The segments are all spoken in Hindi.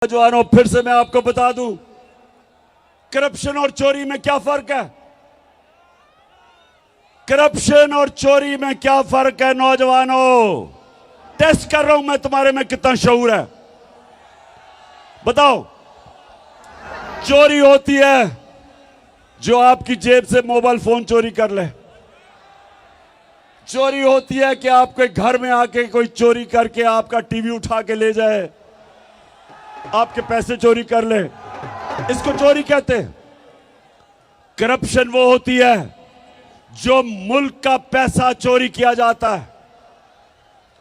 नौजवानों, फिर से मैं आपको बता दूं, करप्शन और चोरी में क्या फर्क है? करप्शन और चोरी में क्या फर्क है नौजवानों? टेस्ट कर रहा हूं मैं तुम्हारे में कितना शऊर है। बताओ, चोरी होती है जो आपकी जेब से मोबाइल फोन चोरी कर ले। चोरी होती है कि आपके घर में आके कोई चोरी करके आपका टीवी उठा के ले जाए, आपके पैसे चोरी कर ले। इसको चोरी कहते हैं। करप्शन वो होती है जो मुल्क का पैसा चोरी किया जाता है,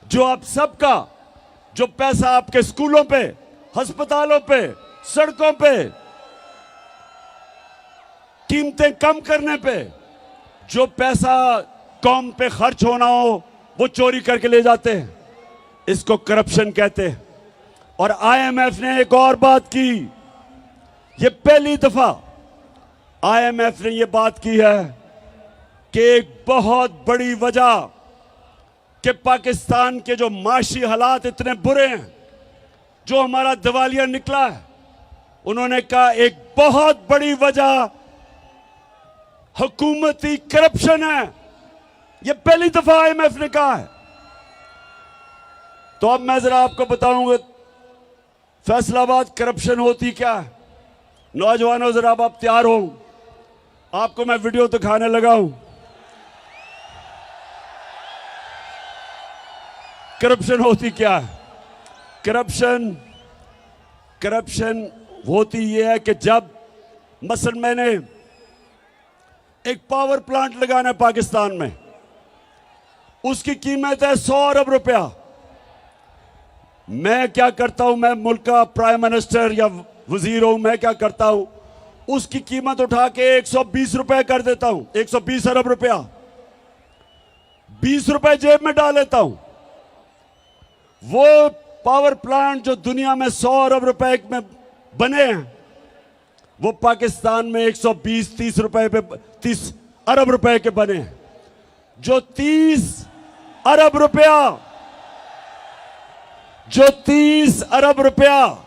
जो आप सबका, जो पैसा आपके स्कूलों पे, अस्पतालों पे, सड़कों पे, कीमतें कम करने पे, जो पैसा कौम पे खर्च होना हो वो चोरी करके ले जाते हैं। इसको करप्शन कहते हैं। और आईएमएफ ने एक और बात की, ये पहली दफा आईएमएफ ने ये बात की है कि एक बहुत बड़ी वजह कि पाकिस्तान के जो माशी हालात इतने बुरे हैं, जो हमारा दिवालिया निकला है, उन्होंने कहा एक बहुत बड़ी वजह हुकूमती करप्शन है। ये पहली दफा आईएमएफ ने कहा है। तो अब मैं जरा आपको बताऊंगा फैसलाबाद करप्शन होती क्या है। नौजवानों, जरा अब आप तैयार हो, आपको मैं वीडियो दिखाने लगा हूं। करप्शन होती क्या है? करप्शन होती यह है कि जब मसलन मैंने एक पावर प्लांट लगाना है पाकिस्तान में, उसकी कीमत है 100 अरब रुपया। मैं क्या करता हूं, मैं मुल्क का प्राइम मिनिस्टर या वजीर हूं, मैं क्या करता हूं, उसकी कीमत उठा के 120 रुपए कर देता हूं। 120 अरब रुपया, 20 रुपए जेब में डाल लेता हूं। वो पावर प्लांट जो दुनिया में 100 अरब रुपए में बने हैं, वो पाकिस्तान में 120-30 रुपए पे 30 अरब रुपए के बने हैं। जो 30 अरब रुपया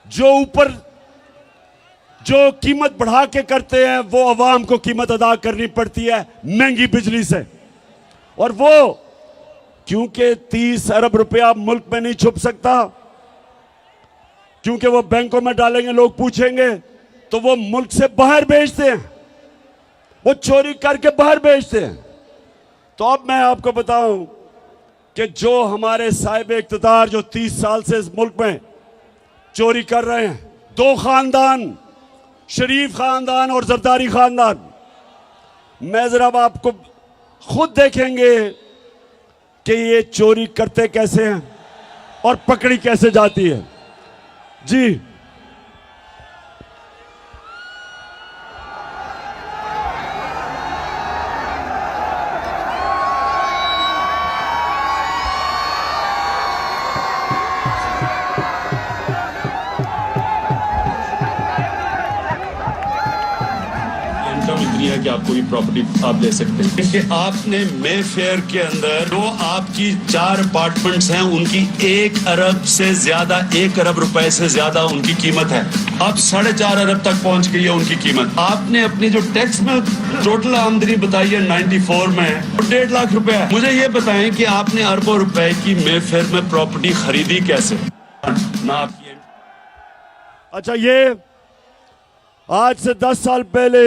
जो ऊपर जो कीमत बढ़ा के करते हैं, वो अवाम को कीमत अदा करनी पड़ती है महंगी बिजली से। और वो क्योंकि 30 अरब रुपया मुल्क में नहीं छुप सकता, क्योंकि वो बैंकों में डालेंगे, लोग पूछेंगे, तो वो मुल्क से बाहर भेजते हैं, वो चोरी करके बाहर भेजते हैं। तो अब मैं आपको बताऊं कि जो हमारे साहिब इख्तिदार जो 30 साल से इस मुल्क में चोरी कर रहे हैं, दो खानदान, शरीफ खानदान और जरदारी खानदान, मैं जरा आपको खुद देखेंगे कि ये चोरी करते कैसे हैं और पकड़ी कैसे जाती है। जी, इतनी है कि आप कोई प्रॉपर्टी आप ले सकते हैं कि आपने मे फेयर के अंदर जो आपकी 4 अपार्टमेंट्स हैं, उनकी 1 अरब से ज्यादा, 1 अरब रुपए से ज्यादा उनकी कीमत है। अब 4.5 अरब तक पहुंच गई है उनकी कीमत। आपने अपनी जो टैक्स में टोटल आमदनी बताई है 94 में, 1.5 लाख रुपए है। मुझे ये बताएं कि आपने अरबों रुपए की मे फेयर में प्रॉपर्टी खरीदी कैसे? ना आपकी। अच्छा, ये आज से 10 साल पहले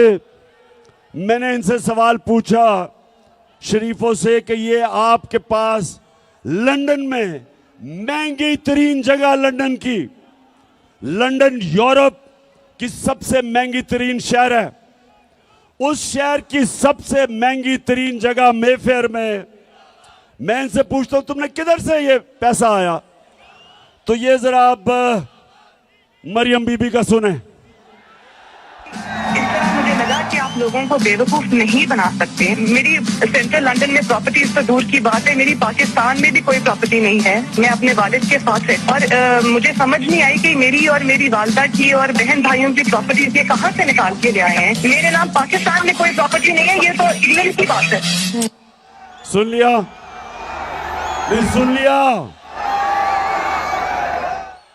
मैंने इनसे सवाल पूछा शरीफों से कि ये आपके पास लंदन में महंगी तरीन जगह, लंदन यूरोप की सबसे महंगी तरीन शहर है, उस शहर की सबसे महंगी तरीन जगह मेफेयर में, मैं इनसे पूछता हूं तुमने किधर से ये पैसा आया? तो ये जरा अब मरियम बीबी का सुने। कि आप लोगों को बेवकूफ नहीं बना सकते। मेरी सेंट्रल लंदन में प्रॉपर्टीज तो दूर की बात है, मेरी पाकिस्तान में भी कोई प्रॉपर्टी नहीं है। मैं अपने वालिद के साथ है और मुझे समझ नहीं आई कि मेरी और मेरी वालदा की और बहन भाइयों की प्रॉपर्टीज ये कहाँ से निकाल के ले आए हैं। मेरे नाम पाकिस्तान में कोई प्रॉपर्टी नहीं है, ये तो इंग्लैंड की बात है। सुन लिया, सुन लिया।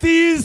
30